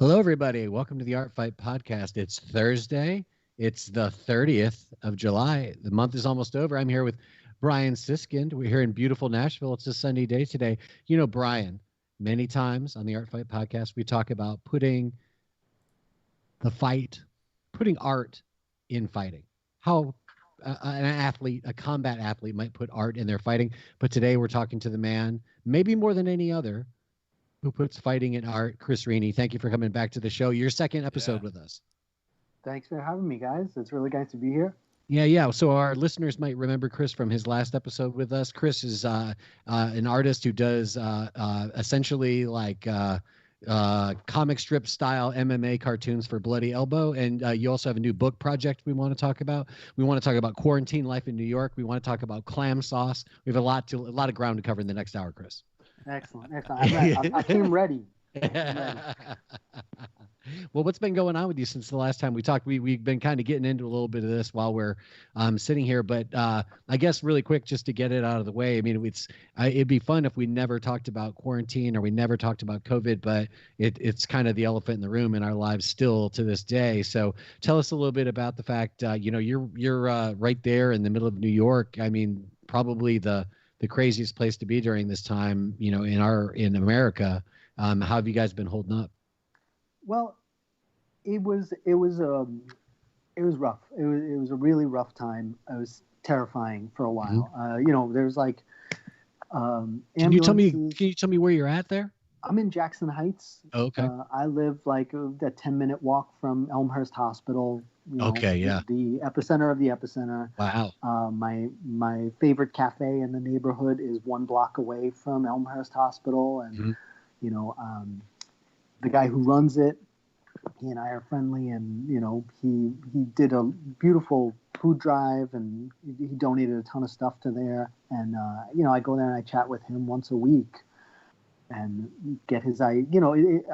Hello, everybody. Welcome to the Art Fight Podcast. It's Thursday. It's the 30th of July. The month is almost over. I'm here with Brian Siskind. We're here in beautiful Nashville. It's a sunny day today. You know, Brian, many times on the Art Fight Podcast, we talk about putting art in fighting. How a combat athlete might put art in their fighting. But today we're talking to the man, maybe more than any other, who puts fighting in art. Chris Rini, thank you for coming back to the show. Your second episode with us. Thanks for having me, guys. It's really nice to be here. Yeah. So our listeners might remember Chris from his last episode with us. Chris is an artist who does essentially like comic strip style MMA cartoons for Bloody Elbow. And you also have a new book project we want to talk about. We want to talk about quarantine life in New York. We want to talk about clam sauce. We have a lot of ground to cover in the next hour, Chris. Excellent. I came ready. Well, what's been going on with you since the last time we talked? We've been kind of getting into a little bit of this while we're sitting here, but I guess really quick, just to get it out of the way. I mean, it'd be fun if we never talked about quarantine or we never talked about COVID, but it's kind of the elephant in the room in our lives still to this day. So tell us a little bit about the fact, you're right there in the middle of New York. I mean, probably the craziest place to be during this time, in America. How have you guys been holding up? Well, it was rough. It was a really rough time. It was terrifying for a while. Mm-hmm. There's like Can you tell me where you're at there? I'm in Jackson Heights. Oh, okay. I live like a 10-minute walk from Elmhurst Hospital. Okay, yeah. The epicenter of the epicenter. Wow. My favorite cafe in the neighborhood is 1 block away from Elmhurst Hospital, and the guy who runs it, he and I are friendly, and he did a beautiful food drive, and he donated a ton of stuff to there, and I go there and I chat with him once a week and get his I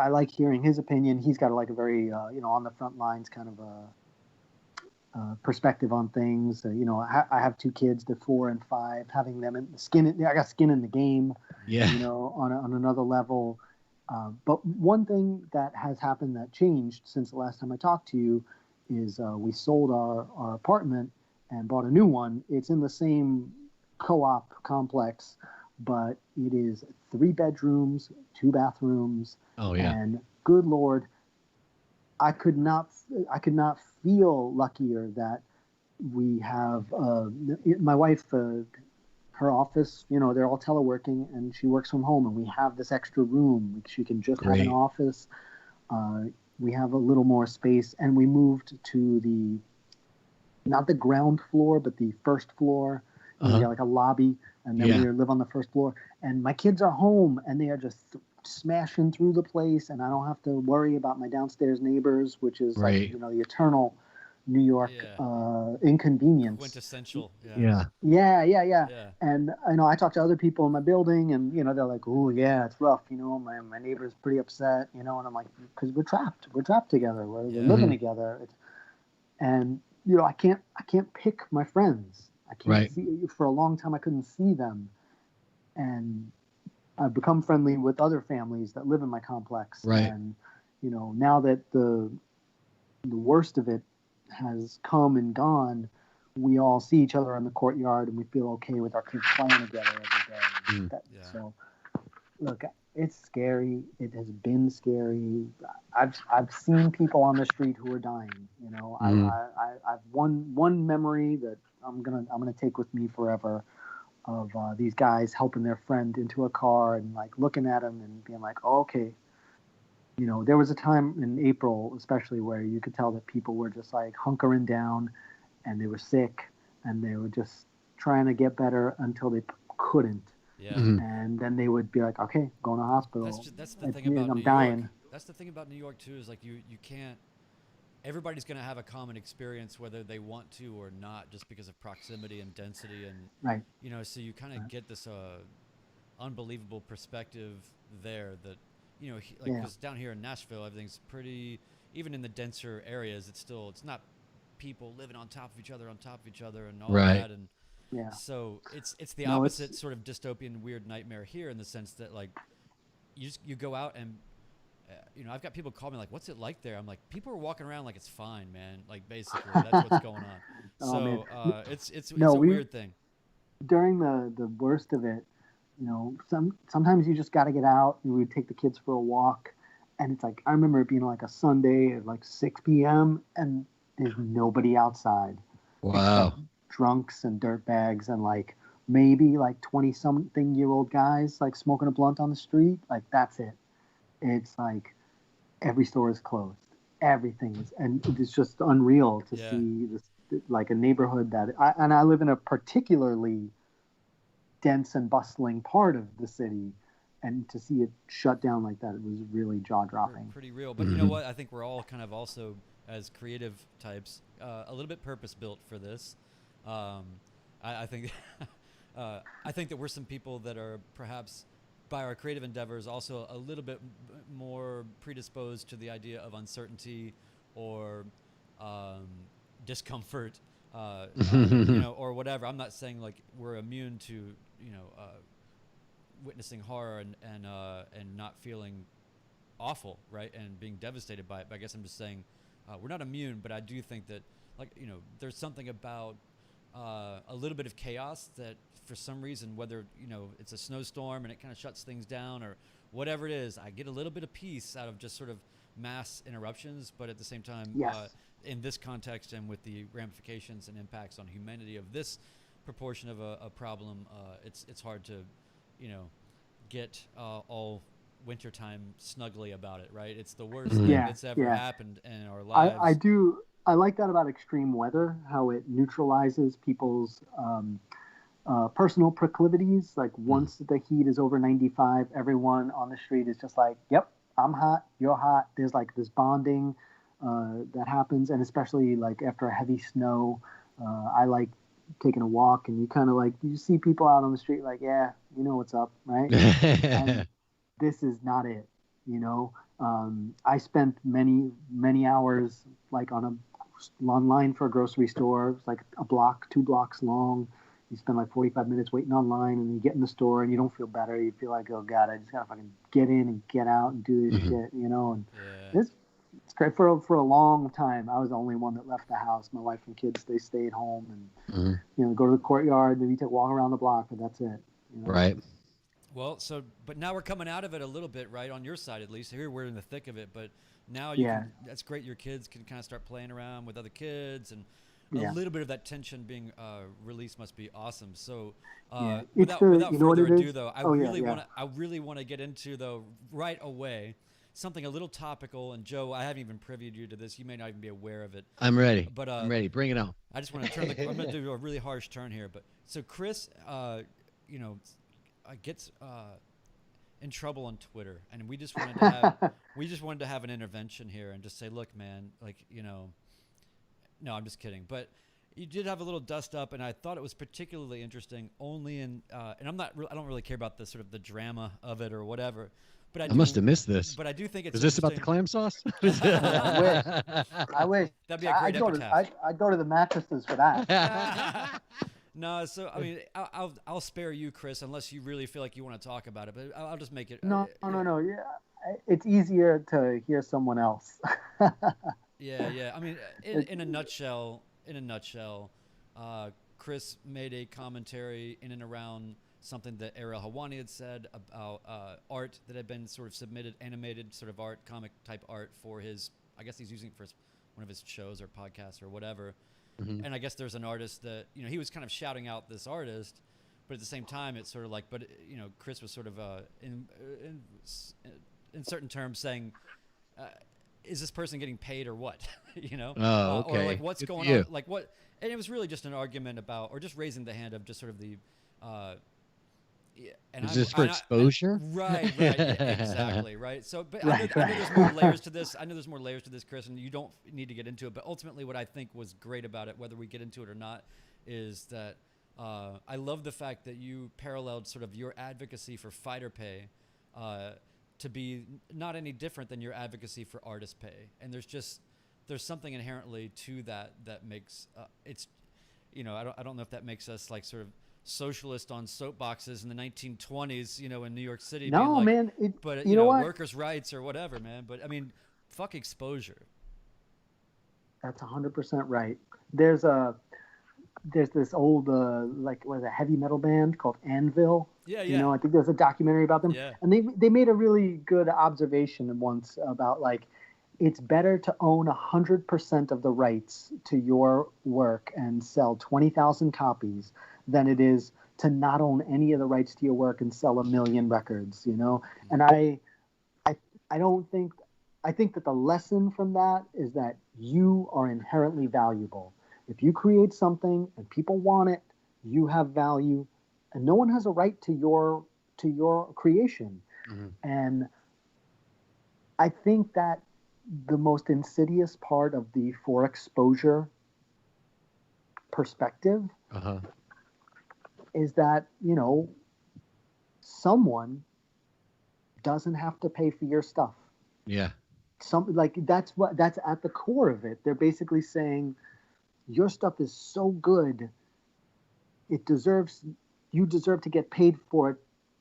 like hearing his opinion. He's got like a very on the front lines kind of a perspective on things. I have 2 kids, they're 4 and 5, having them I got skin in the game. Yeah. On another level. But one thing that has happened that changed since the last time I talked to you is we sold our apartment and bought a new one. It's in the same co-op complex, but it is 3 bedrooms, 2 bathrooms. Oh yeah. And good Lord, I could not feel luckier that we have my wife. Her office, they're all teleworking, and she works from home, and we have this extra room. She can just have an office. We have a little more space, and we moved to not the ground floor, but the first floor. We got like a lobby, and then we live on the first floor. And my kids are home, and they are just smashing through the place, and I don't have to worry about my downstairs neighbors, which is like, the eternal New York inconvenience. Quintessential. Yeah. And I talk to other people in my building, and they're like, "Oh yeah, it's rough. My neighbor's pretty upset. And I'm like, because we're trapped together. We're living together. And I can't pick my friends. I can't see. For a long time I couldn't see them, and I've become friendly with other families that live in my complex. And now that the worst of it has come and gone, we all see each other in the courtyard, and we feel okay with our kids playing together every day. So, look, it's scary. It has been scary. I've seen people on the street who are dying. I've one memory that I'm gonna take with me forever of these guys helping their friend into a car and like looking at him and being like, oh, okay. There was a time in April, especially, where you could tell that people were just like hunkering down, and they were sick, and they were just trying to get better until they couldn't. Yeah. And then they would be like, okay, going to hospital. That's the thing about I'm New dying. York. That's the thing about New York too, is like you can't. Everybody's going to have a common experience whether they want to or not, just because of proximity and density, and so you kind of get this unbelievable perspective there that. Because down here in Nashville, everything's pretty, even in the denser areas, it's not people living on top of each other and all that. And so it's the opposite sort of dystopian weird nightmare here, in the sense that like you go out and I've got people call me like, "What's it like there?" I'm like, "People are walking around like it's fine, man. Like basically, that's what's going on." So it's a weird thing. During the worst of it, sometimes you just got to get out. And we'd take the kids for a walk, and it's like I remember it being like a Sunday at like 6 p.m. and there's nobody outside. Wow. Drunks and dirtbags and like maybe like 20-something-year-old guys like smoking a blunt on the street. Like that's it. It's like every store is closed. Everything is, and it's just unreal to see this, like a neighborhood that I live in a particularly dense and bustling part of the city, and to see it shut down like that, it was really jaw-dropping. Pretty real. But you know what? I think we're all kind of also, as creative types, a little bit purpose-built for this. I think I think that we're some people that are perhaps, by our creative endeavors, also a little bit more predisposed to the idea of uncertainty or discomfort, or whatever. I'm not saying like we're immune to, witnessing horror and not feeling awful, right, and being devastated by it. But I guess I'm just saying we're not immune, but I do think that, like, there's something about a little bit of chaos that for some reason, whether, it's a snowstorm and it kind of shuts things down or whatever it is, I get a little bit of peace out of just sort of mass interruptions. But at the same time, in this context and with the ramifications and impacts on humanity of this proportion of a problem, it's hard to, get all wintertime snuggly about it, right? It's the worst thing that's ever happened in our lives. I like that about extreme weather, how it neutralizes people's personal proclivities. Like once the heat is over 95, everyone on the street is just like, yep, I'm hot, you're hot. There's like this bonding that happens. And especially like after a heavy snow, I like taking a walk, and you kind of like, you see people out on the street like, yeah, you know what's up, right? And this is not it, I spent many hours like on line for a grocery store. It's like a block, 2 blocks long. You spend like 45 minutes waiting online, and you get in the store and you don't feel better. You feel like, oh God, I just gotta fucking get in and get out and do this shit, and it's great. For a long time, I was the only one that left the house. My wife and kids, they stayed home and go to the courtyard, maybe take a walk around the block, but that's it. Right. Well, but now we're coming out of it a little bit, right? On your side, at least. Here we're in the thick of it, but now that's great. Your kids can kind of start playing around with other kids, and a little bit of that tension being released must be awesome. So, without further ado, though, I really want to get into, though, right away, something a little topical. And Joe, I haven't even previewed you to this. You may not even be aware of it. I'm ready. But I'm ready. Bring it on. I just want to turn. I'm going to do a really harsh turn here. But so Chris, gets in trouble on Twitter, and we just wanted to have an intervention here and just say, look, man, like, no, I'm just kidding. But you did have a little dust up, and I thought it was particularly interesting only in, and I don't really care about the sort of the drama of it or whatever. But I must have missed this. But I do think it's. Is this about the clam sauce? I wish. That'd be a great epitaph. I'd go to the mattresses for that. No, so I mean, I'll spare you, Chris, unless you really feel like you want to talk about it. But I'll just make it. No. Yeah, it's easier to hear someone else. Yeah. I mean, in a nutshell, Chris made a commentary in and around something that Ariel Hawani had said about art that had been sort of submitted, animated sort of art, comic type art for his. I guess he's using it for one of his shows or podcasts or whatever. Mm-hmm. And I guess there's an artist that, he was kind of shouting out this artist, but at the same time, it's sort of like, but, Chris was sort of in certain terms saying, is this person getting paid or what? Oh, okay. Or like what's going on? Like what? And it was really just an argument about, or just raising the hand of just sort of the, and is this for exposure? Right, yeah, exactly, right. So, but I know there's more layers to this. I know there's more layers to this, Chris, and you don't need to get into it. But ultimately, what I think was great about it, whether we get into it or not, is that I love the fact that you paralleled sort of your advocacy for fighter pay to be not any different than your advocacy for artist pay. And there's something inherently to that makes it's, I don't know if that makes us like sort of socialist on soapboxes in the 1920s, you know, in New York City. No, like, man. But you know what? workers' rights or whatever, man. But I mean, fuck exposure. That's 100% right. There's this old like was a heavy metal band called Anvil. Yeah, You know, I think there's a documentary about them. Yeah. And they made a really good observation once about like it's better to own 100% of the rights to your work and sell 20,000 copies than it is to not own any of the rights to your work and sell 1 million records, you know? And I think that the lesson from that is that you are inherently valuable. If you create something and people want it, you have value, and no one has a right to your creation. Mm-hmm. And I think that the most insidious part of the for exposure perspective is that, you know, someone doesn't have to pay for your stuff. Yeah. That's at the core of it. They're basically saying your stuff is so good, you deserve to get paid for it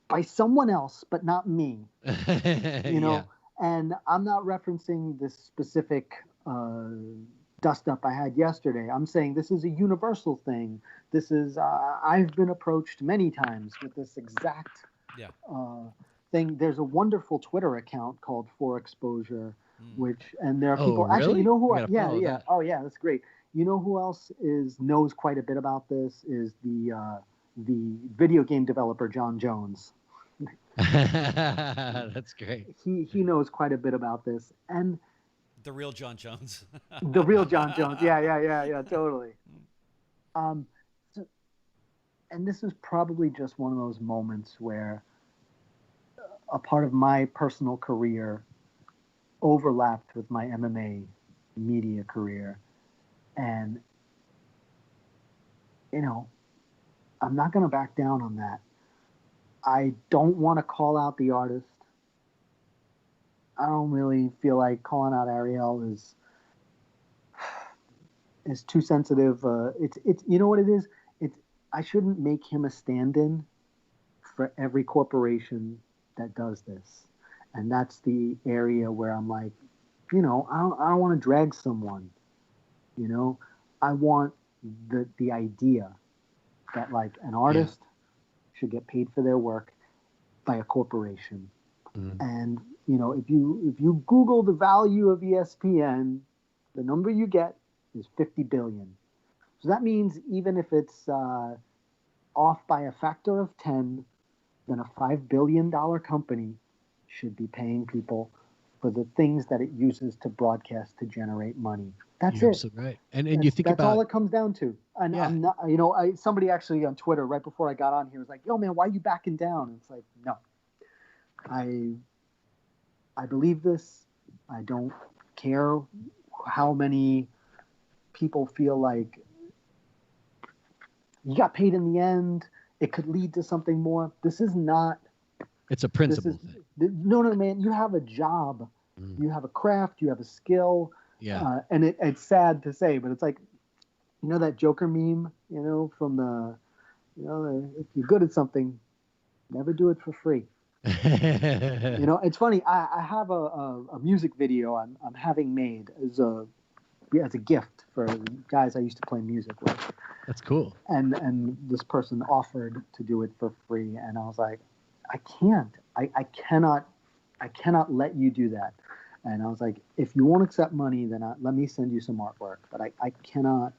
by someone else, but not me. You know, and I'm not referencing this specific dust up I had yesterday. I'm saying this is a universal thing. This is I've been approached many times with this exact thing. There's a wonderful Twitter account called For Exposure, and there are people really? Actually, you know who? Yeah. Oh yeah, that's great. You know who else knows quite a bit about this is the video game developer John Jones. That's great. He knows quite a bit about this, and the real John Jones. The real John Jones. Yeah, totally. And this is probably just one of those moments where a part of my personal career overlapped with my MMA media career. And, you know, I'm not going to back down on that. I don't want to call out the artist. I don't really feel like calling out Ariel is too sensitive. It's you know what it is? I shouldn't make him a stand-in for every corporation that does this. And that's the area where I'm like, you know, I don't want to drag someone. You know, I want the idea that like an artist should get paid for their work by a corporation. Mm-hmm. And you know, if you Google the value of ESPN, the number you get is 50 billion. So that means even if it's off by a factor of 10, then a $5 billion company should be paying people for the things that it uses to broadcast to generate money. That's You're it. absolutely right. And you think that's all it comes down to. And I'm not, you know, somebody actually on Twitter right before I got on here was like, "Yo, man, why are you backing down?" And it's like, no, I believe this. I don't care how many people feel like you got paid in the end. It could lead to something more. This is not. It's a principle thing. No, man. You have a job. You have a craft. You have a skill. Yeah. And it's sad to say, but it's like, you know, that Joker meme, you know, from you know, if you're good at something, never do it for free. You know, it's funny. I have a music video I'm having made as a gift for guys I used to play music with. That's cool. And this person offered to do it for free, and I was like, I can't. I cannot let you do that. And I was like, if you won't accept money, then let me send you some artwork. But I cannot.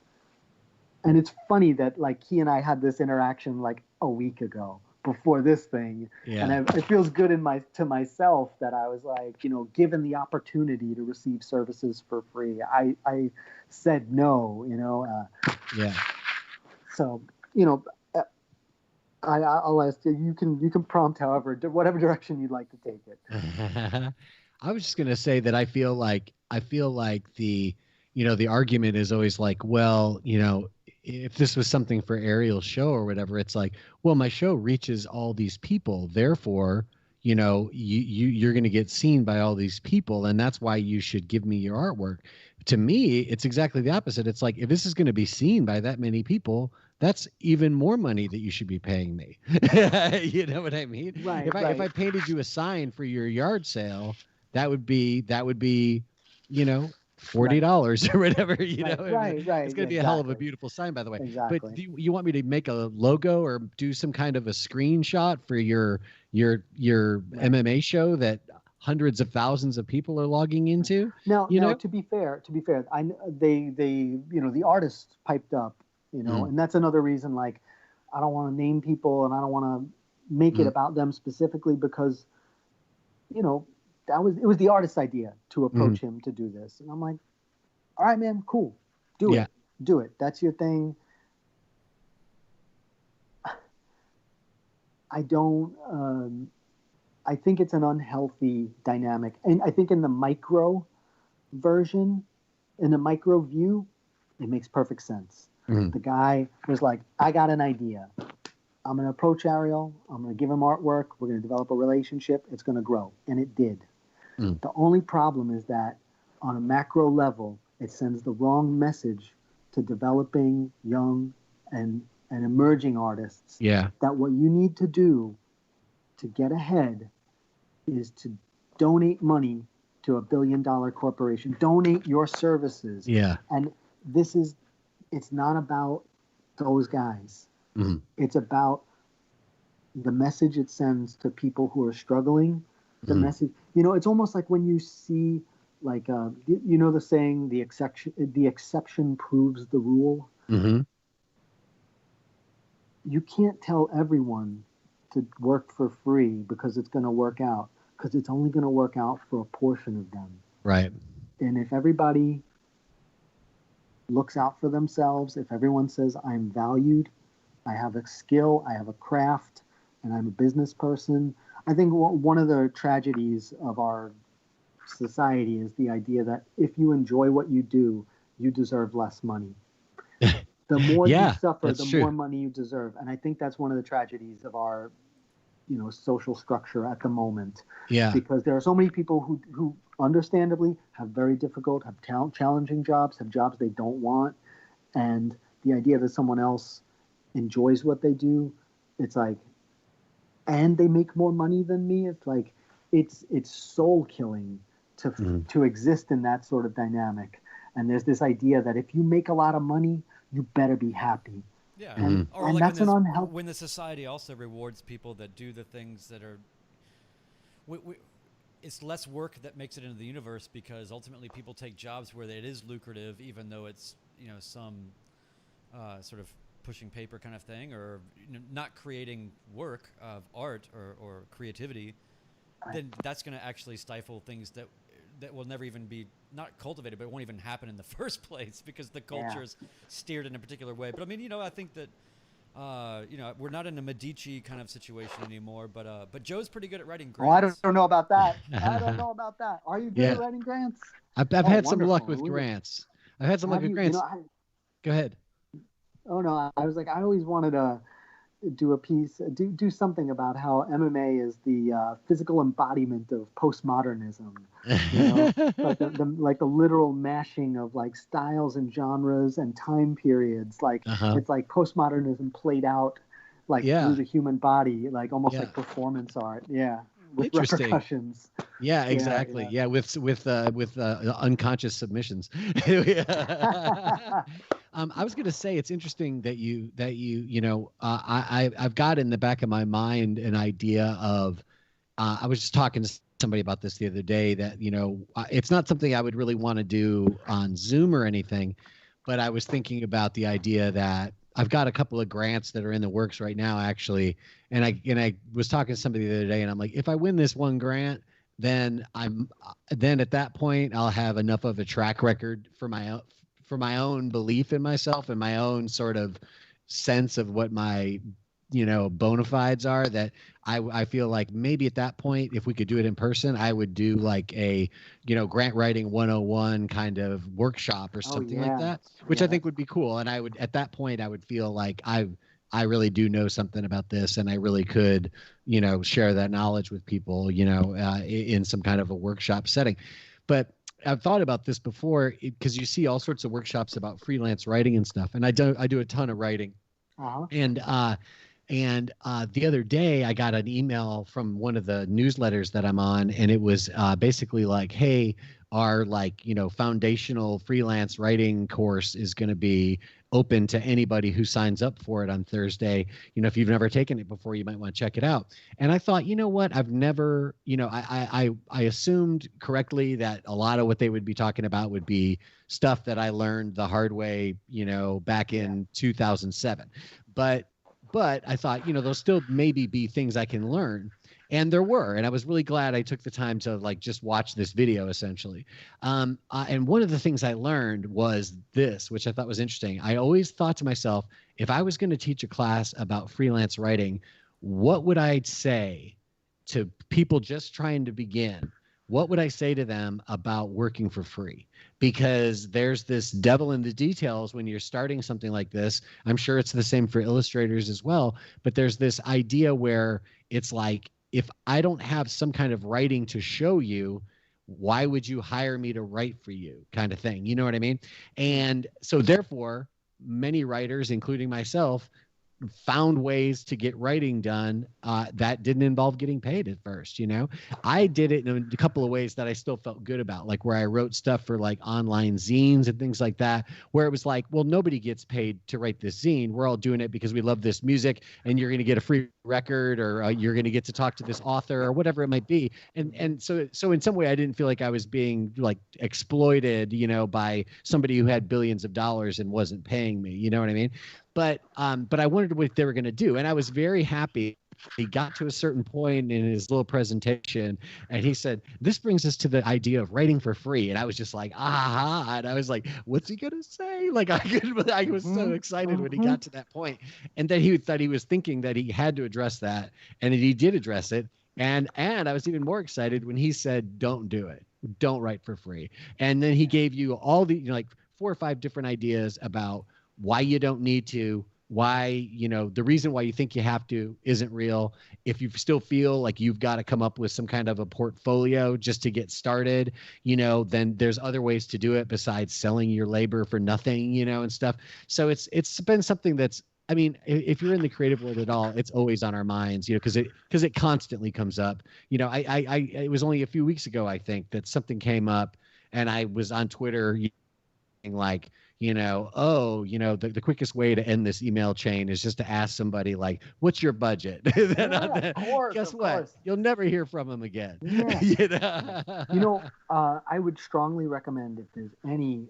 And it's funny that like he and I had this interaction like a week ago before this thing. Yeah. And it feels good to myself that I was like, you know, given the opportunity to receive services for free, I said no, you know. Yeah. So, you know, I'll ask you. You can prompt whatever direction you'd like to take it. I was just gonna say that I feel like the, you know, the argument is always like, well, you know, if this was something for Ariel's show or whatever, it's like, well, my show reaches all these people, therefore, you know, you're going to get seen by all these people, and that's why you should give me your artwork. To me, it's exactly the opposite. It's like, if this is going to be seen by that many people, that's even more money that you should be paying me. You know what I mean? Right. If I painted you a sign for your yard sale, that would be, you know, $40 or whatever, you know. Right. It's going to be a hell of a beautiful sign, by the way. Exactly. But do you want me to make a logo or do some kind of a screenshot for your MMA show that hundreds of thousands of people are logging into? Now, to be fair, they the artists piped up, and that's another reason. Like, I don't want to name people and I don't want to make it about them specifically because, it was the artist's idea to approach him to do this, and I'm like, all right, man, cool, do it. That's your thing. I don't. I think it's an unhealthy dynamic. And I think in the micro version, in the micro view, it makes perfect sense. The guy was like, I got an idea. I'm going to approach Ariel. I'm going to give him artwork. We're going to develop a relationship. It's going to grow. And it did. The only problem is that on a macro level, it sends the wrong message to developing young and emerging artists. Yeah. That what you need to do to get ahead is to donate money to $1 billion corporation. Donate your services. Yeah. And it's not about those guys. It's about the message it sends to people who are struggling. The message, it's almost like when you see, like, the saying, the exception proves the rule. You can't tell everyone to work for free because it's going to work out, because it's only going to work out for a portion of them. Right. And if everybody looks out for themselves, if everyone says, I'm valued, I have a skill, I have a craft, and I'm a business person. I think one of the tragedies of our society is the idea that if you enjoy what you do, you deserve less money. The more you suffer, the more money you deserve. And I think that's one of the tragedies of our, social structure at the moment. Yeah. Because there are so many people who understandably have very difficult, have challenging jobs, have jobs they don't want. And the idea that someone else enjoys what they do, it's like, and they make more money than me. It's like, it's soul killing to exist in that sort of dynamic. And there's this idea that if you make a lot of money, you better be happy. Yeah, or like that's an unhealthy. When the society also rewards people that do the things that are, it's less work that makes it into the universe, because ultimately people take jobs where it is lucrative, even though it's some sort of pushing paper kind of thing, or not creating work of art or creativity. Then that's going to actually stifle things that will never even be not cultivated, but it won't even happen in the first place because the culture is steered in a particular way. But I mean, I think that, we're not in a Medici kind of situation anymore, but Joe's pretty good at writing grants. Oh, I don't know about that. I don't know about that. Are you good at writing grants? I've had some luck with grants. I've had some luck with grants. Go ahead. Oh no, I was like, I always wanted to do a piece, do something about how MMA is the physical embodiment of postmodernism. Like the literal mashing of like styles and genres and time periods. Like it's like postmodernism played out like through the human body, like almost like performance art. Yeah. With repercussions. Yeah, exactly. Yeah, with unconscious submissions. I was going to say it's interesting that I've got in the back of my mind an idea of I was just talking to somebody about this the other day that it's not something I would really want to do on Zoom or anything, but I was thinking about the idea that I've got a couple of grants that are in the works right now, actually. And I was talking to somebody the other day, and I'm like, if I win this one grant, then at that point I'll have enough of a track record for my own belief in myself and my own sort of sense of what my bona fides are, that I feel like maybe at that point, if we could do it in person, I would do like a grant writing 101 kind of workshop or something like that, which I think would be cool. And at that point I would feel like I really do know something about this, and I really could share that knowledge with people in some kind of a workshop setting. But I've thought about this before, because you see all sorts of workshops about freelance writing and stuff, and I do a ton of writing. And the other day, I got an email from one of the newsletters that I'm on, and it was basically like, "Hey, our foundational freelance writing course is going to be open to anybody who signs up for it on Thursday. If you've never taken it before, you might want to check it out." And I thought, you know what? I've never, I assumed correctly that a lot of what they would be talking about would be stuff that I learned the hard way, back in 2007, but I thought, there'll still maybe be things I can learn. And there were, and I was really glad I took the time to just watch this video essentially. And one of the things I learned was this, which I thought was interesting. I always thought to myself, if I was going to teach a class about freelance writing, what would I say to people just trying to begin? What would I say to them about working for free? Because there's this devil in the details when you're starting something like this. I'm sure it's the same for illustrators as well, but there's this idea where it's like, if I don't have some kind of writing to show you, why would you hire me to write for you, kind of thing? You know what I mean? And so therefore, many writers, including myself, found ways to get writing done that didn't involve getting paid at first. I did it in a couple of ways that I still felt good about, like where I wrote stuff for like online zines and things like that, where it was like, well, nobody gets paid to write this zine. We're all doing it because we love this music, and you're going to get a free record, or you're going to get to talk to this author, or whatever it might be. And so in some way I didn't feel like I was being like exploited, by somebody who had billions of dollars and wasn't paying me. You know what I mean? But I wondered what they were going to do. And I was very happy. He got to a certain point in his little presentation, and he said, "This brings us to the idea of writing for free." And I was just like, aha. And I was like, what's he going to say? Like, I was so excited when he got to that point. And then he thought he was thinking that he had to address that. And he did address it. And I was even more excited when he said, don't do it. Don't write for free. And then he gave you all the, 4 or 5 different ideas about why you don't need to, why, the reason why you think you have to isn't real. If you still feel like you've got to come up with some kind of a portfolio just to get started, then there's other ways to do it besides selling your labor for nothing, and stuff. So it's been something that's, I mean, if you're in the creative world at all, it's always on our minds, because it constantly comes up. It was only a few weeks ago, I think, that something came up, and I was on Twitter like, the quickest way to end this email chain is just to ask somebody like, what's your budget? Of course, guess what? Course. You'll never hear from them again. Yeah. I would strongly recommend, if there's any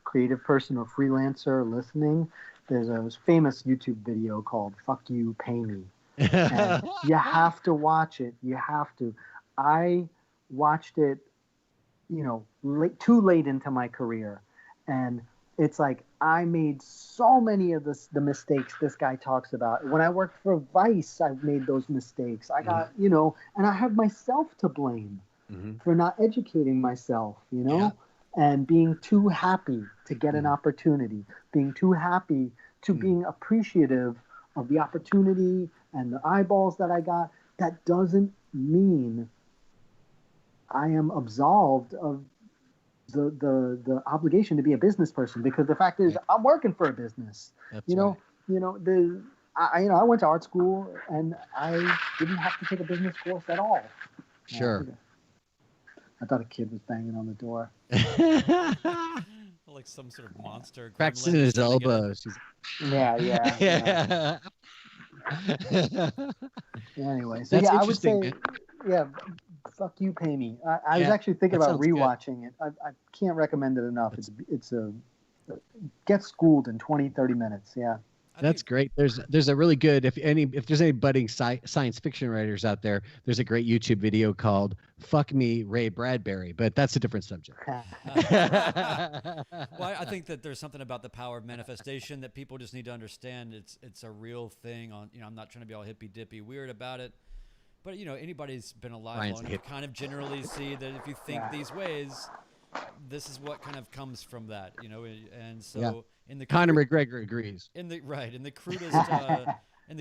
creative person or freelancer listening, there's a famous YouTube video called "Fuck You, Pay Me." And you have to watch it. You have to. I watched it, too late into my career. And it's like, I made so many of the mistakes this guy talks about. When I worked for Vice, I've made those mistakes. I got, and I have myself to blame for not educating myself, and being too happy to get an opportunity, being too happy to being appreciative of the opportunity and the eyeballs that I got. That doesn't mean I am absolved of the obligation to be a business person, because the fact is, I'm working for a business. That's right. I went to art school, and I didn't have to take a business course at all. Sure. I thought a kid was banging on the door. Like some sort of monster. Practicing his elbows. Yeah. Anyway, so that's I would say, man. Fuck You, Pay Me. I was actually thinking about rewatching it. I can't recommend it enough. It's get schooled in 20, 30 minutes. Yeah. That's great. There's a really good, if there's any budding science fiction writers out there, there's a great YouTube video called "Fuck Me, Ray Bradbury," but that's a different subject. Well, I think that there's something about the power of manifestation that people just need to understand. It's a real thing. I'm not trying to be all hippy dippy weird about it, but anybody's been alive long enough to kind of generally see that if you think these ways, this is what kind of comes from that, and so in the Conor McGregor agrees. In the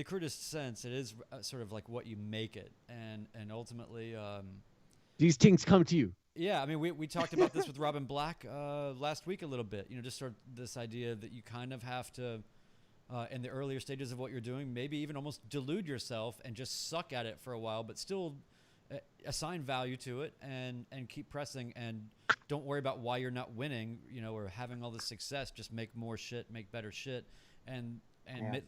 crudest sense, it is sort of like what you make it, and ultimately these things come to you. Yeah, I mean, we talked about this with Robin Black last week a little bit. Just sort of this idea that you kind of have to in the earlier stages of what you're doing, maybe even almost delude yourself and just suck at it for a while, but still assign value to it and keep pressing, and don't worry about why you're not winning, you know, or having all this success. Just make more shit, make better shit, and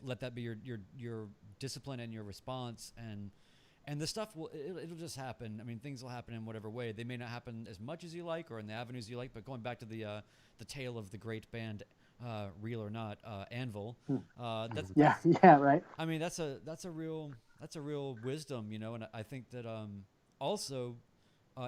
let that be your discipline and your response, and the stuff it'll just happen. I mean, things will happen in whatever way. They may not happen as much as you like or in the avenues you like, but going back to the tale of the great band, real or not, Anvil. That's right. I mean, that's a real wisdom, you know. And I think that also,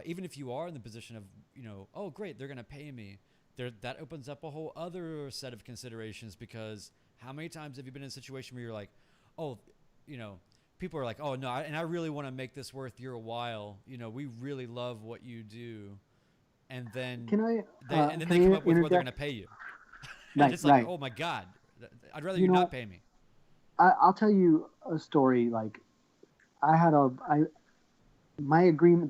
even if you are in the position of, you know, oh great, they're gonna pay me, that opens up a whole other set of considerations, because how many times have you been in a situation where you're like, oh, you know, people are like, oh no, I really want to make this worth your while, you know, we really love what you do, and then they come up with what they're gonna pay you. And it's like, oh my God, I'd rather you not pay me. I'll tell you a story. Like, I had the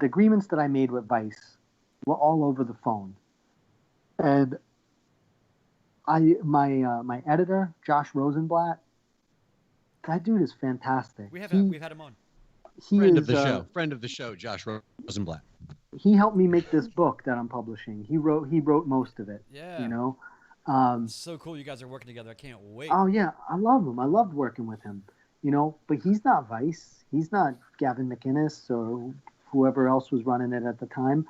agreements that I made with Vice were all over the phone, and my editor, Josh Rosenblatt, that dude is fantastic. We've had him on. Friend of the show, Josh Rosenblatt. He helped me make this book that I'm publishing. He wrote most of it. Yeah. You know. So cool you guys are working together. I can't wait. Oh yeah, I love him. I loved working with him. You know, but he's not Vice. He's not Gavin McInnes or whoever else was running it at the time.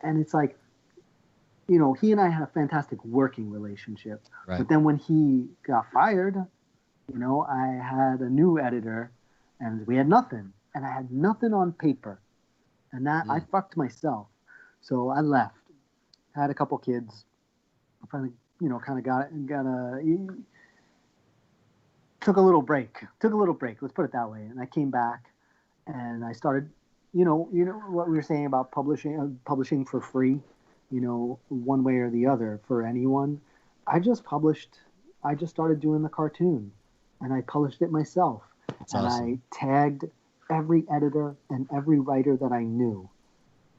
And it's like, you know, he and I had a fantastic working relationship. Right. But then when he got fired, you know, I had a new editor and we had nothing. And I had nothing on paper. And that I fucked myself. So I left. Had a couple kids. I finally, you know, kind of took a little break. Let's put it that way. And I came back, and I started, you know what we were saying about publishing for free, you know, one way or the other for anyone. I just started doing the cartoon, and I published it myself. That's and awesome. I tagged every editor and every writer that I knew,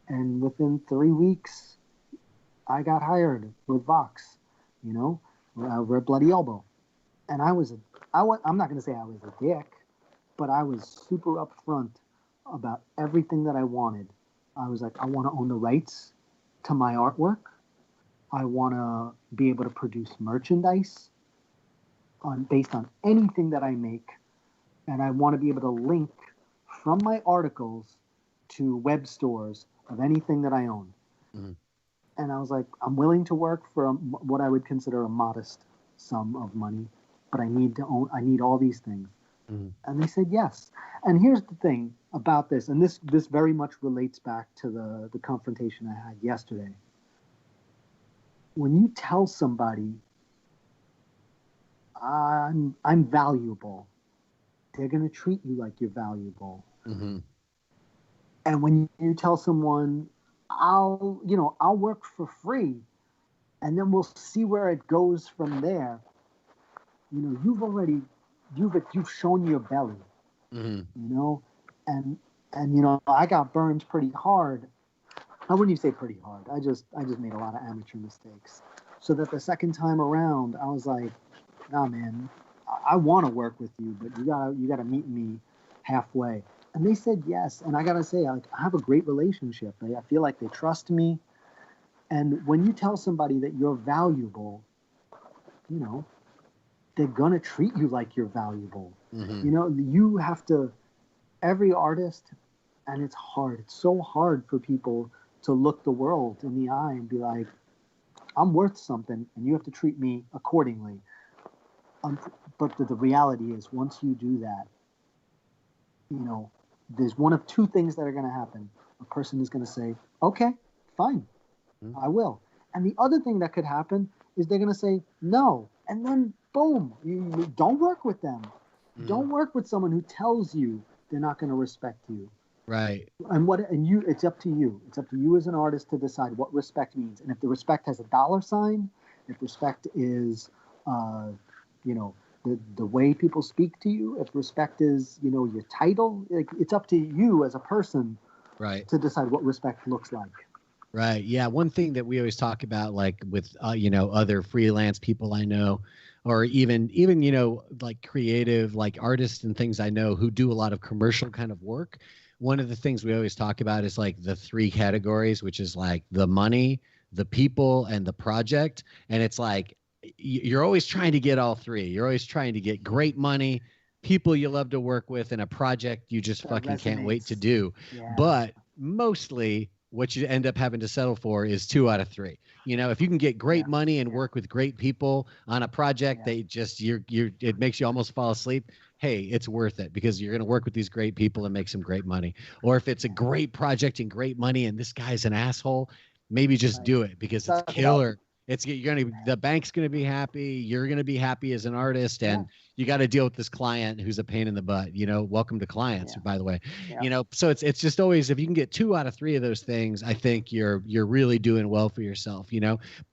and within 3 weeks, I got hired with Vox, you know, over at Bloody Elbow. And I'm not going to say I was a dick, but I was super upfront about everything that I wanted. I was like, I want to own the rights to my artwork. I want to be able to produce merchandise based on anything that I make. And I want to be able to link from my articles to web stores of anything that I own. Mm-hmm. And I was like, I'm willing to work for what I would consider a modest sum of money, but I need all these things. Mm-hmm. And they said yes. And here's the thing about this, and this very much relates back to the confrontation I had yesterday. When you tell somebody, I'm valuable, they're going to treat you like you're valuable. Mm-hmm. And when you tell someone, I'll work for free, and then we'll see where it goes from there. You know, you've shown your belly. Mm-hmm. You know, and you know, I got burned pretty hard. I wouldn't even say pretty hard. I just made a lot of amateur mistakes. So that the second time around, I was like, nah, man, I want to work with you, but you gotta meet me halfway. And they said yes. And I got to say, I have a great relationship. I feel like they trust me. And when you tell somebody that you're valuable, you know, they're going to treat you like you're valuable. Mm-hmm. You know, you have to, every artist, and it's hard. It's so hard for people to look the world in the eye and be like, I'm worth something, and you have to treat me accordingly. But the reality is, once you do that, you know, there's one of two things that are going to happen. A person is going to say, okay, fine, I will. And the other thing that could happen is they're going to say no. And then, boom, you don't work with them. Don't work with someone who tells you they're not going to respect you. Right. It's up to you. It's up to you as an artist to decide what respect means. And if the respect has a dollar sign, if respect is, you know, the way people speak to you, if respect is, you know, your title, like, it's up to you as a person, right, to decide what respect looks like. Right. Yeah. One thing that we always talk about, like with, you know, other freelance people I know, or even like creative, like artists and things I know who do a lot of commercial kind of work. One of the things we always talk about is like the three categories, which is like the money, the people, and the project. And it's like you're always trying to get all three. You're always trying to get great money, people you love to work with, and a project you just fucking can't wait to do. Yeah. But mostly what you end up having to settle for is 2 out of 3. If you can get great money and work with great people on a project, they just it makes you almost fall asleep. Hey, it's worth it because you're going to work with these great people and make some great money. Or if it's a great project and great money and this guy's an asshole, maybe just do it because it's killer. The bank's going to be happy. You're going to be happy as an artist, and you got to deal with this client who's a pain in the butt. Welcome to clients, by the way. So it's just always, if you can get 2 out of 3 of those things, I think you're really doing well for yourself.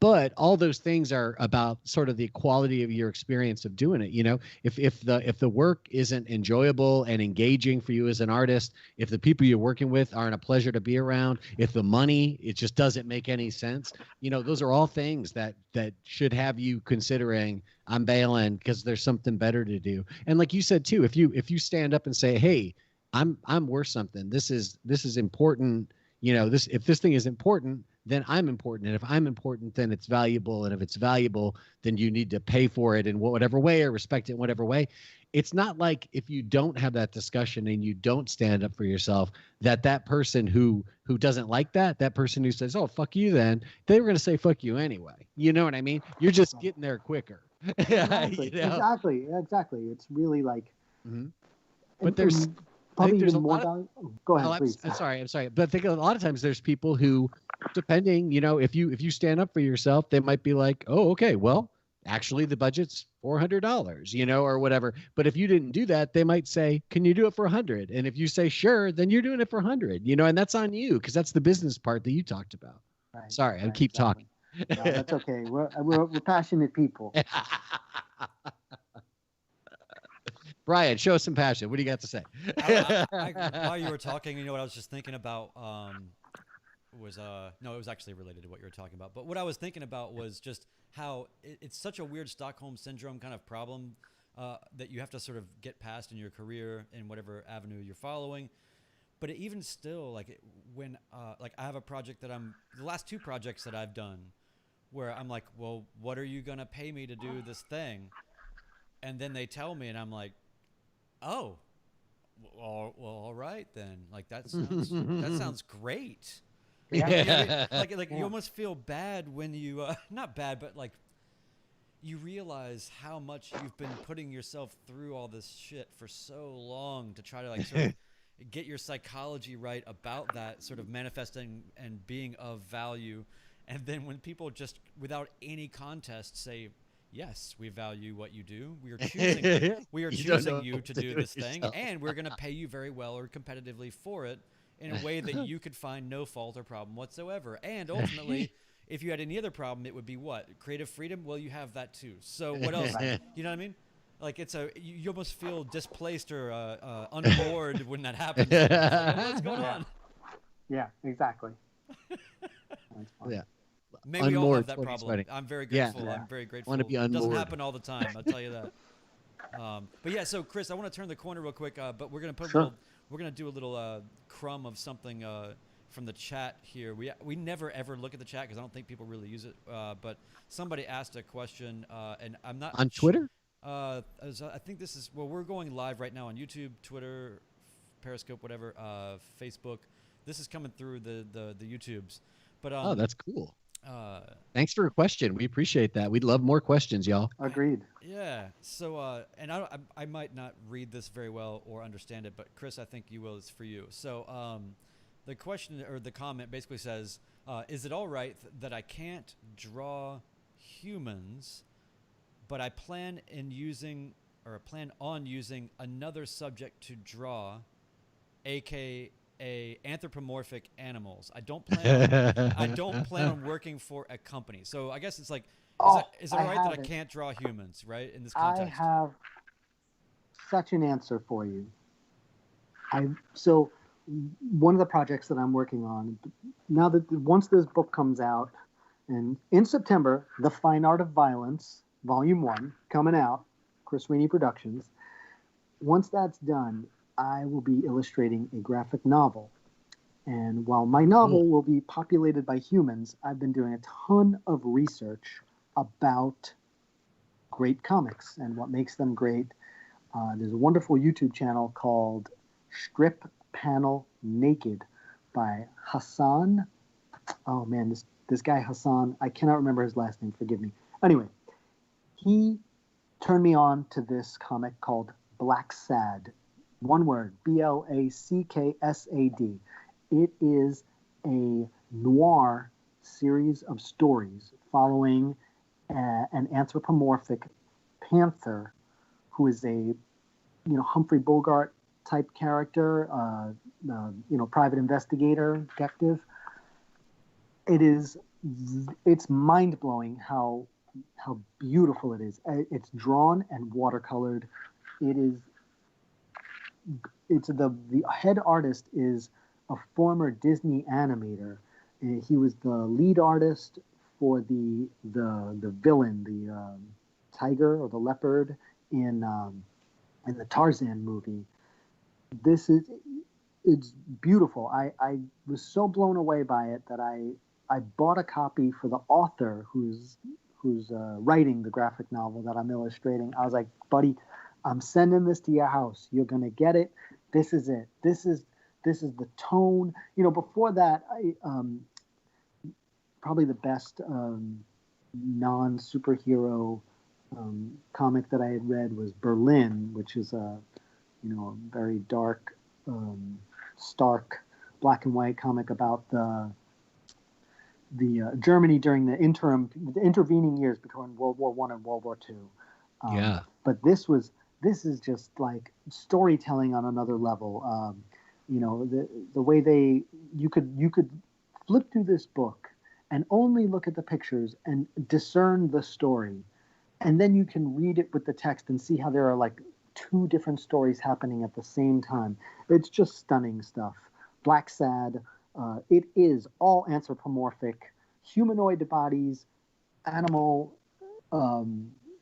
But all those things are about sort of the quality of your experience of doing it. If the work isn't enjoyable and engaging for you as an artist, if the people you're working with aren't a pleasure to be around, if the money, it just doesn't make any sense, those are all things that should have you considering, I'm bailing because there's something better to do. And like you said too, if you stand up and say, hey, I'm worth something, this is important, if this thing is important, then I'm important, and if I'm important, then it's valuable, and if it's valuable, then you need to pay for it in whatever way or respect it in whatever way. It's not like if you don't have that discussion and you don't stand up for yourself, that person who doesn't like that person who says, oh, fuck you, then they were going to say fuck you anyway. You know what I mean? You're just getting there quicker. Exactly. Exactly. It's really like, but there's probably even more value. Go ahead, please. I'm sorry. But I think a lot of times there's people who, depending, if you stand up for yourself, they might be like, oh, okay, well, actually the budget's $400, or whatever. But if you didn't do that, they might say, can you do it for $100? And if you say, sure, then you're doing it for $100, and that's on you, because that's the business part that you talked about. Right, sorry, I keep talking. No, that's okay. We're passionate people. Brian, show us some passion. What do you got to say? While you were talking, what I was just thinking about was no, it was actually related to what you were talking about. But what I was thinking about was just how it's such a weird Stockholm syndrome kind of problem that you have to sort of get past in your career in whatever avenue you're following. But even still, when I have a project that the last 2 projects that I've done, where I'm like, well, what are you gonna pay me to do this thing? And then they tell me, and I'm like, oh, well, all right then. That sounds great. Yeah. You almost feel bad when you not bad, but you realize how much you've been putting yourself through all this shit for so long to try to sort of get your psychology right about that sort of manifesting and being of value. And then when people just without any contest say, yes, we value what you do. We are choosing you to do this thing, and we're going to pay you very well or competitively for it in a way that you could find no fault or problem whatsoever. And ultimately, if you had any other problem, it would be what? Creative freedom? Well, you have that too. So what else? You know what I mean? You almost feel displaced or unmoored when that happens. What's going on? Yeah, exactly. Yeah. Maybe we all have that problem. I'm very grateful. Yeah. I'm very grateful. Want to be unmoored. It doesn't happen all the time, I'll tell you that. But yeah, so Chris, I want to turn the corner real quick, but we're going to we're going to do a little crumb of something from the chat here. We never ever look at the chat because I don't think people really use it. But somebody asked a question, and I'm not on Twitter. I think this is we're going live right now on YouTube, Twitter, Periscope, whatever, Facebook. This is coming through the YouTubes. But oh, that's cool. Thanks for a question. We appreciate that. We'd love more questions, y'all. Agreed. Yeah. So, and I might not read this very well or understand it, but Chris, I think you will. It's for you. So, the question or the comment basically says, "Is it all right that I can't draw humans, but I plan on using another subject to draw, aka anthropomorphic animals? I don't plan on working for a company." So I guess it's like, is it right that I can't draw humans, right, in this context? I have such an answer for you. So one of the projects that I'm working on once this book comes out, and in September, The Fine Art of Violence, Volume 1, coming out, Chris Rini Productions. Once that's done, I will be illustrating a graphic novel. And while my novel will be populated by humans, I've been doing a ton of research about great comics and what makes them great. There's a wonderful YouTube channel called Strip Panel Naked by Hassan. Oh man, this guy Hassan, I cannot remember his last name, forgive me. Anyway, he turned me on to this comic called Black Sad. One word, Blacksad. It is a noir series of stories following an anthropomorphic panther who is a Humphrey Bogart type character, private investigator, detective. It's mind blowing how beautiful it is. It's drawn and watercolored. The head artist is a former Disney animator. He was the lead artist for the villain, the tiger or the leopard in the Tarzan movie. It's beautiful. I was so blown away by it that I bought a copy for the author who's writing the graphic novel that I'm illustrating. I was like, buddy, I'm sending this to your house. You're gonna get it. This is it. This is the tone. Before that, probably the best non-superhero comic that I had read was Berlin, which is a very dark, stark, black and white comic about the Germany during the intervening years between World War I and World War II. But this is just like storytelling on another level. The way you could flip through this book and only look at the pictures and discern the story, and then you can read it with the text and see how there are like two different stories happening at the same time. It's just stunning stuff. Black Sad. It is all anthropomorphic, humanoid bodies, animal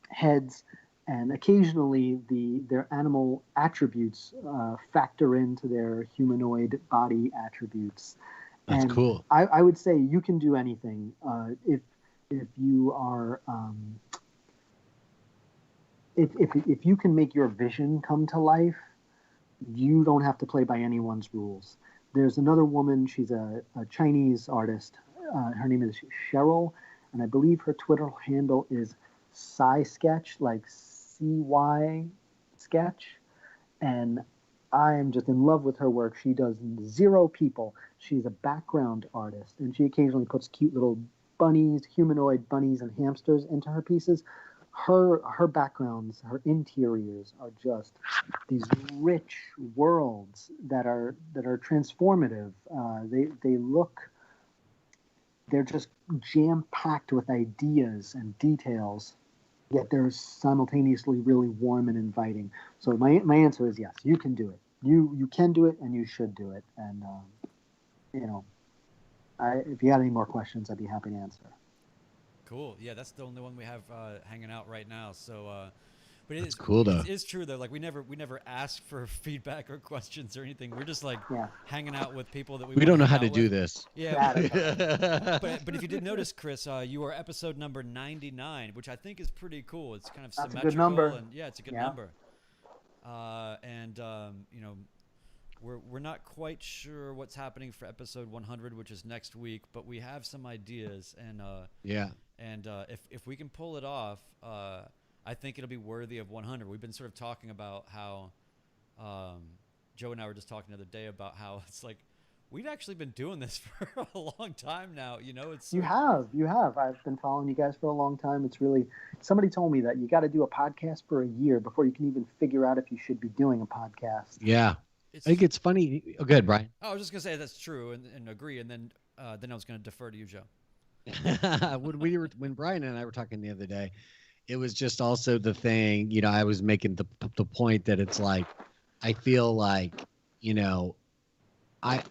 heads, and occasionally their animal attributes factor into their humanoid body attributes. That's cool. I would say you can do anything if you are if you can make your vision come to life. You don't have to play by anyone's rules. There's another woman. She's a Chinese artist. Her name is Cheryl, and I believe her Twitter handle is Sketch, like CY Sketch. And I am just in love with her work. She does zero people. She's a background artist, and she occasionally puts cute little bunnies, humanoid bunnies and hamsters into her pieces. Her backgrounds, her interiors are just these rich worlds that are transformative. They're just jam-packed with ideas and details, yet they're simultaneously really warm and inviting. So my answer is yes, you can do it. You can do it, and you should do it. And if you had any more questions, I'd be happy to answer. Cool. Yeah, that's the only one we have hanging out right now. So, but it's cool though. It is true though. Like we never ask for feedback or questions or anything. We're just like hanging out with people that we don't know how to do this. Yeah. but if you did notice, Chris, you are episode number 99, which I think is pretty cool. It's kind of That's symmetrical. A good number. And yeah, it's a good number. We're not quite sure what's happening for episode 100, which is next week, but we have some ideas. And And if we can pull it off, I think it'll be worthy of 100. We've been sort of talking about how Joe and I were just talking the other day about how it's like we've actually been doing this for a long time now. It's you have. I've been following you guys for a long time. It's really, somebody told me that you got to do a podcast for a year before you can even figure out if you should be doing a podcast. Yeah. I think it's funny. Oh, good, Brian. I was just gonna say that's true and agree, and then I was gonna defer to you, Joe. when Brian and I were talking the other day, it was just also the thing, I was making the point that it's like, I feel like, I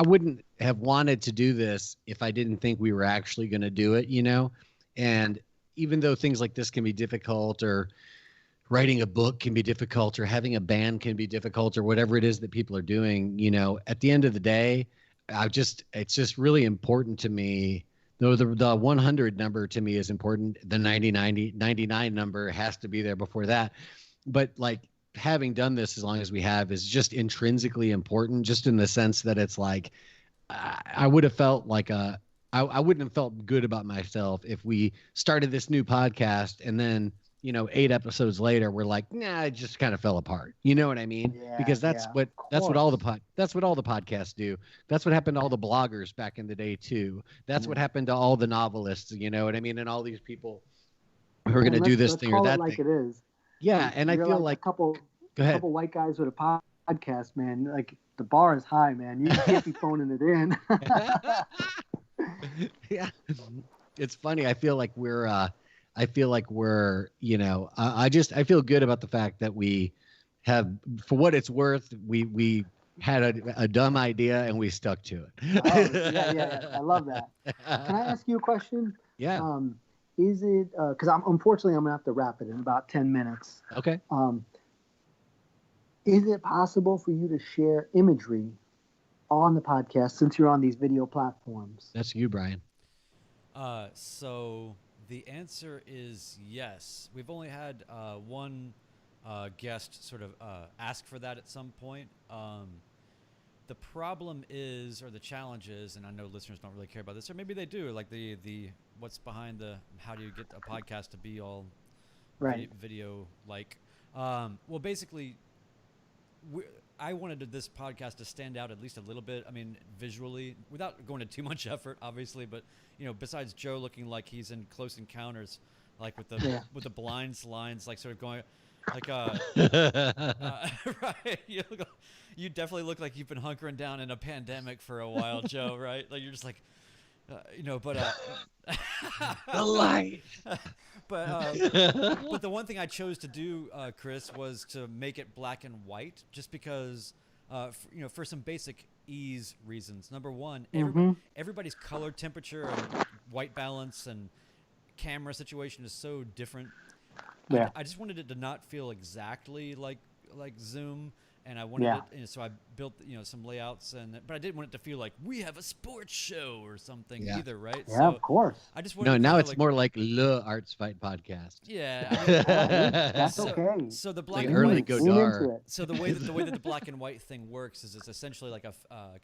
wouldn't have wanted to do this if I didn't think we were actually going to do it, and even though things like this can be difficult, or writing a book can be difficult, or having a band can be difficult, or whatever it is that people are doing, at the end of the day, it's just really important to me. Though the 100 number to me is important. The 99 number has to be there before that. But like, having done this as long as we have is just intrinsically important, just in the sense that it's like, I would have felt like I wouldn't have felt good about myself if we started this new podcast and then, 8 episodes later, we're like, nah, it just kind of fell apart. You know what I mean? Yeah, because that's what all the podcasts do. That's what happened to all the bloggers back in the day too. That's what happened to all the novelists. You know what I mean? And all these people who are going to do this thing or that like thing. It is. Yeah, and I feel like a couple white guys with a podcast, man. Like, the bar is high, man. You can't be phoning it in. Yeah, it's funny. I feel like we're I feel good about the fact that we have, for what it's worth, we had a dumb idea and we stuck to it. Yeah. I love that. Can I ask you a question? Yeah. Is it, because unfortunately I'm gonna have to wrap it in about 10 minutes. Okay. Is it possible for you to share imagery on the podcast, since you're on these video platforms? That's you, Brian. So the answer is yes. We've only had one guest sort of ask for that at some point. The problem is, or the challenge is, and I know listeners don't really care about this, or maybe they do, like the what's behind the, how do you get a podcast to be all video like? Well, basically, I wanted this podcast to stand out at least a little bit. I mean, visually, without going to too much effort, obviously. But besides Joe looking like he's in Close Encounters, like with the blinds lines, like sort of going, like right. You definitely look like you've been hunkering down in a pandemic for a while, Joe. Right? Like, you're just like, but the light. But the one thing I chose to do, Chris, was to make it black and white, just because, for some basic ease reasons. Number one, everybody's color temperature and white balance and camera situation is so different. Yeah. I just wanted it to not feel exactly like Zoom. And I wanted it, so I built, some layouts, but I didn't want it to feel like we have a sports show or something either, right? Yeah, so of course. I just wanted. No, now it's more like Le Arts Fight podcast. Yeah, that's okay. So the black like and early white. Godard. So the way that the black and white thing works is it's essentially like a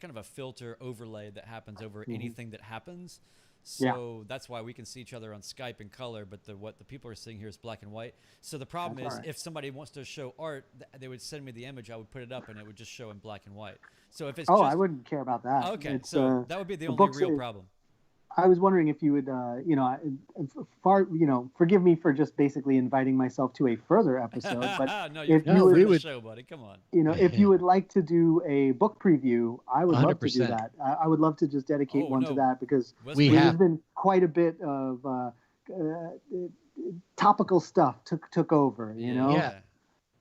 kind of a filter overlay that happens over anything that happens. So that's why we can see each other on Skype in color, but what the people are seeing here is black and white. So the problem is, if somebody wants to show art, they would send me the image, I would put it up, and it would just show in black and white. So if it's I wouldn't care about that. Okay, so that would be the only real problem. I was wondering if you would, forgive me for just basically inviting myself to a further episode, but no, if you would, show, buddy, come on. If you would like to do a book preview, I would 100%. Love to do that. I would love to just dedicate one to that, because there's been quite a bit of topical stuff took over, Yeah.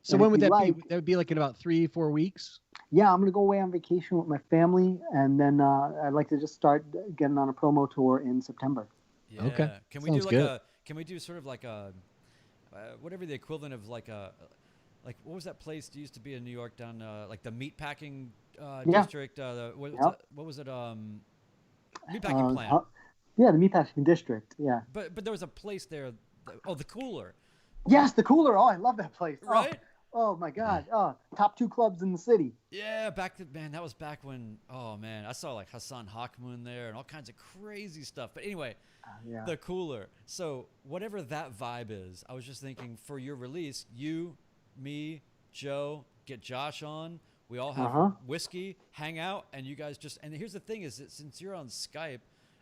So when would that be? That would be like in about 3-4 weeks? Yeah, I'm going to go away on vacation with my family, and then I'd like to just start getting on a promo tour in September. Yeah. Okay. Can we do sort of like a whatever the equivalent of like what was that place that used to be in New York down like the meatpacking district? What was it? Meatpacking plant. Yeah, the meatpacking district. Yeah. But there was a place there. The Cooler. Yes, the Cooler. Oh, I love that place. Right. Oh my God! Top 2 clubs in the city. Yeah, that was back when. Oh man, I saw like Hassan Hakmoon there and all kinds of crazy stuff. But anyway, the Cooler. So whatever that vibe is, I was just thinking for your release, you, me, Joe, get Josh on. We all have whiskey, hang out, and you guys just. And here's the thing: is that since you're on Skype,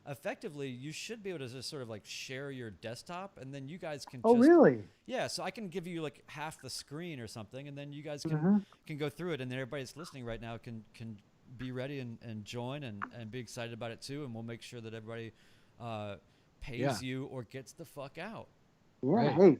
effectively you should be able to just sort of like share your desktop, and then you guys can. Oh, really? Yeah, so I can give you like half the screen or something, and then you guys can go through it, and then everybody that's listening right now can be ready and join and be excited about it too, and we'll make sure that everybody pays you or gets the fuck out. Yeah, right. Hey,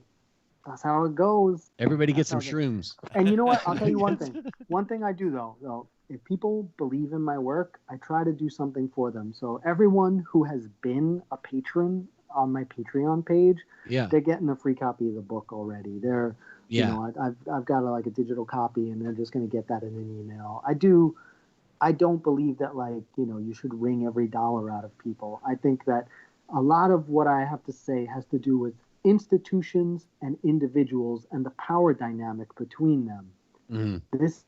that's how it goes. Everybody gets some shrooms. And you know what? I'll tell you one thing. One thing I do though, if people believe in my work, I try to do something for them. So everyone who has been a patron on my Patreon page, yeah, they're getting a free copy of the book already. They're, you know, I've got like a digital copy, and they're just going to get that in an email. I don't believe that, like, you know, you should wring every dollar out of people. I think that a lot of what I have to say has to do with institutions and individuals and the power dynamic between them. Mm-hmm. This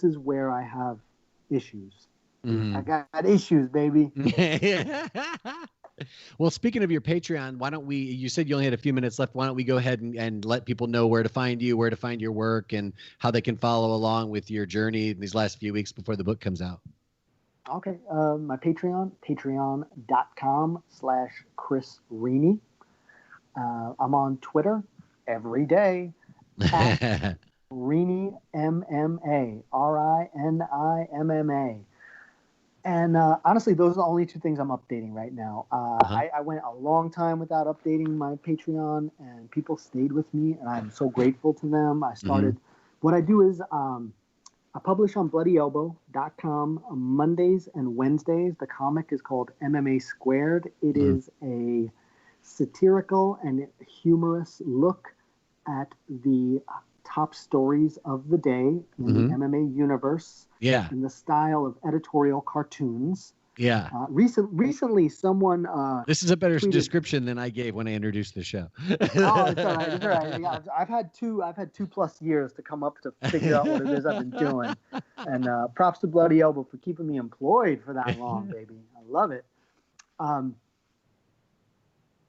is where I have issues. Mm-hmm. I got issues, baby. Well, speaking of your Patreon, why don't you said you only had a few minutes left. Why don't we go ahead and let people know where to find you, where to find your work, and how they can follow along with your journey in these last few weeks before the book comes out? Okay. My Patreon, patreon.com/Chris Rini. I'm on Twitter every day at Rini MMA, RINIMMA. And honestly, those are the only two things I'm updating right now. I went a long time without updating my Patreon, and people stayed with me, and I'm so grateful to them. I started, what I do is I publish on bloodyelbow.com on Mondays and Wednesdays. The comic is called MMA Squared. It is a satirical and humorous look at the top stories of the day in the MMA universe. Yeah. In the style of editorial cartoons. Yeah. Recently, someone. This is a better tweeted, description than I gave when I introduced the show. Oh, it's all right. It's all right. Yeah, I've had 2+ years to come up to figure out what it is I've been doing, and props to Bloody Elbow for keeping me employed for that long, baby. I love it.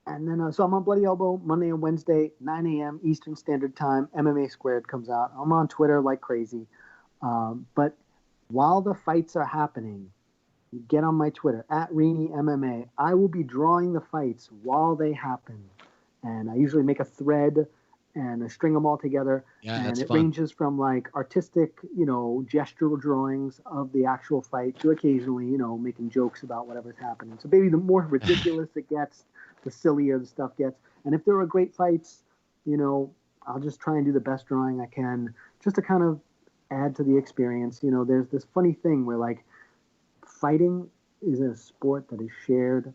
And then, so I'm on Bloody Elbow Monday and Wednesday, 9 a.m. Eastern Standard Time. MMA Squared comes out. I'm on Twitter like crazy, but while the fights are happening, you get on my Twitter, at Rini MMA. I will be drawing the fights while they happen. And I usually make a thread and I string them all together. Yeah, and that's it fun. ranges from like artistic, you know, gestural drawings of the actual fight to occasionally, you know, making jokes about whatever's happening. So maybe the more ridiculous it gets, the sillier the stuff gets. And if there are great fights, you know, I'll just try and do the best drawing I can just to kind of add to the experience. You know, there's this funny thing where, like, fighting is a sport that is shared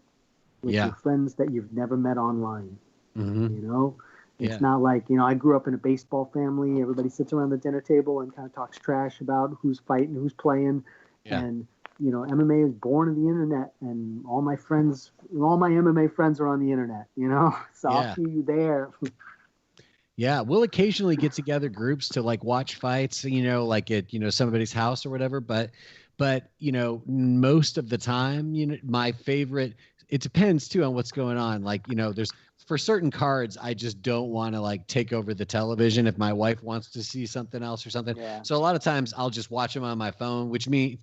with your friends that you've never met online. You know, it's not like, you know, I grew up in a baseball family. Everybody sits around the dinner table and kind of talks trash about who's fighting, who's playing. And, you know, MMA is born of the internet, and all my MMA friends are on the internet, you know, so I'll see you there. Yeah, we'll occasionally get together groups to like watch fights, you know, like at, you know, somebody's house or whatever. But, you know, most of the time, you know, my favorite, it depends too on what's going on. Like, you know, for certain cards, I just don't want to like take over the television if my wife wants to see something else or something. Yeah. So a lot of times I'll just watch them on my phone, which means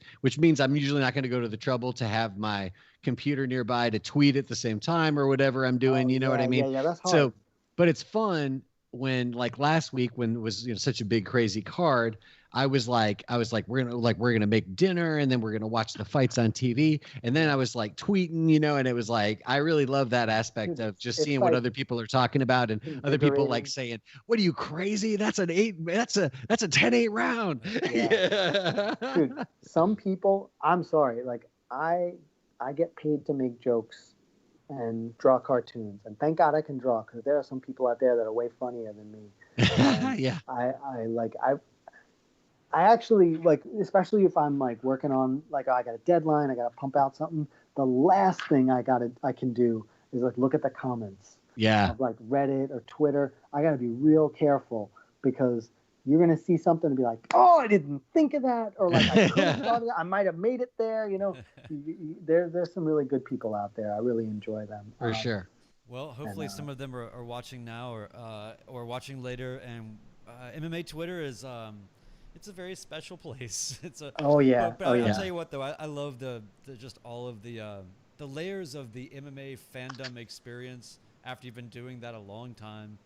I'm usually not going to go to the trouble to have my computer nearby to tweet at the same time or whatever I'm doing. You know what I mean? Yeah, that's hard. So, but it's fun when, like last week when it was, you know, such a big crazy card, I was like we're gonna make dinner and then we're gonna watch the fights on TV, and then I was like tweeting, you know, and it was like I really love that aspect of just seeing what other people are talking about and other people like saying, "What are you, crazy? That's a 10-8 round." Yeah. Dude, some people, I'm sorry, like I get paid to make jokes and draw cartoons, and thank God I can draw, because there are some people out there that are way funnier than me. Yeah. I actually, like, especially if I'm like working on, like, I got a deadline, I got to pump out something. The last thing I can do is like look at the comments. Yeah. Of like Reddit or Twitter. I got to be real careful, because you're gonna see something and be like, "Oh, I didn't think of that," or like, "I could have thought of that. I might have made it there." You know, there's some really good people out there. I really enjoy them. For sure. Well, hopefully some of them are watching now or watching later. And MMA Twitter is it's a very special place. It's a I'll tell you what though, I love the just all of the layers of the MMA fandom experience after you've been doing that a long time.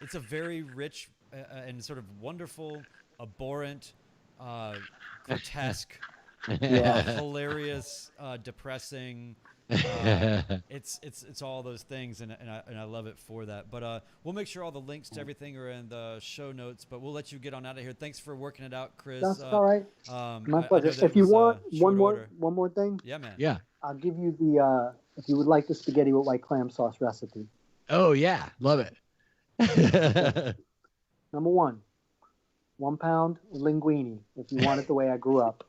It's a very rich and sort of wonderful, abhorrent, grotesque, hilarious, depressing. It's all those things, and I love it for that. But we'll make sure all the links to everything are in the show notes. But we'll let you get on out of here. Thanks for working it out, Chris. That's all right. My pleasure. If you want one more thing, yeah, man. I'll give you the if you would like the spaghetti with white clam sauce recipe. Oh yeah, love it. Number 1 pound linguini, if you want it the way I grew up.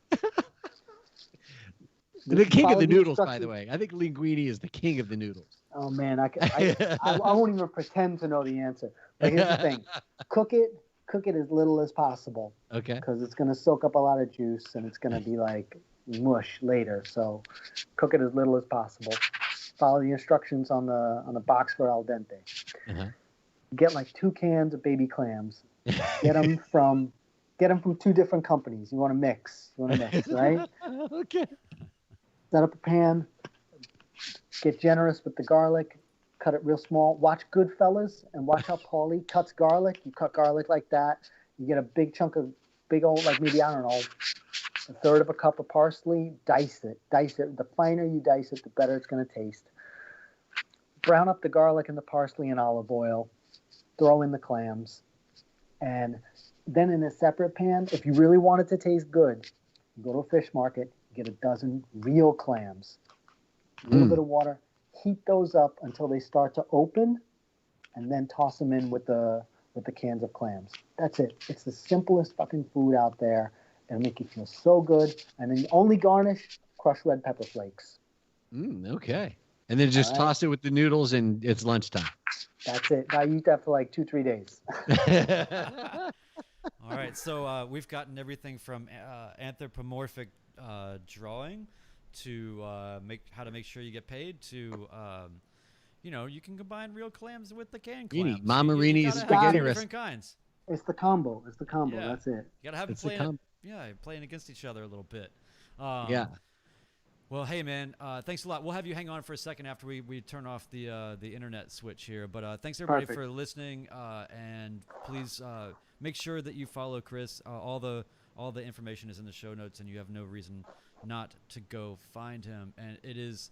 The king of the noodles, by the way. I think linguini is the king of the noodles. Oh man, I won't even pretend to know the answer. But here's the thing: cook it as little as possible. Okay. Because it's gonna soak up a lot of juice and it's gonna be like mush later. So cook it as little as possible. Follow the instructions on the box for al dente. Uh-huh. Get like 2 cans of baby clams. Get them from 2 different companies. You want to mix, right? Okay. Set up a pan. Get generous with the garlic. Cut it real small. Watch Goodfellas and watch how Paulie cuts garlic. You cut garlic like that. You get a big chunk of big old, like maybe, I don't know, 1/3 of a cup of parsley. Dice it. The finer you dice it, the better it's going to taste. Brown up the garlic and the parsley in olive oil. Throw in the clams. And then in a separate pan, if you really want it to taste good, you go to a fish market, get a dozen real clams. A little bit of water. Heat those up until they start to open, and then toss them in with the cans of clams. That's it. It's the simplest fucking food out there. It'll make you feel so good. And then you only garnish crushed red pepper flakes. Okay. And then just toss it with the noodles, and it's lunchtime. That's it. I eat that for like 2-3 days. All right. So we've gotten everything from anthropomorphic drawing to how to make sure you get paid to you can combine real clams with the canned clams. Mama Rini is spaghetti different kinds. It's the combo. Yeah. That's it. You gotta have it playing against each other a little bit. Yeah. Well, hey man, thanks a lot. We'll have you hang on for a second after we turn off the internet switch here. But thanks everybody for listening, and please make sure that you follow Chris. All the information is in the show notes, and you have no reason not to go find him. And it is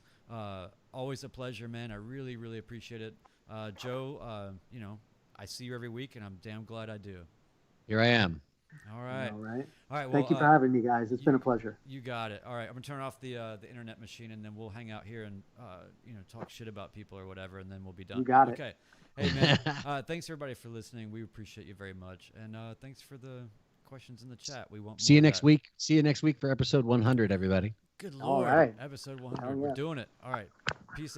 always a pleasure, man. I really, really appreciate it. Joe, I see you every week, and I'm damn glad I do. Here I am. All right. Well, thank you for having me, guys. It's been a pleasure. You got it. All right, I'm gonna turn off the internet machine, and then we'll hang out here and talk shit about people or whatever, and then we'll be done. You got it. Okay. Hey man, thanks everybody for listening. We appreciate you very much, and thanks for the questions in the chat. We won't see you next week. See you next week for episode 100, everybody. Good Lord. All right. Episode 100. We're doing it. All right. Peace out.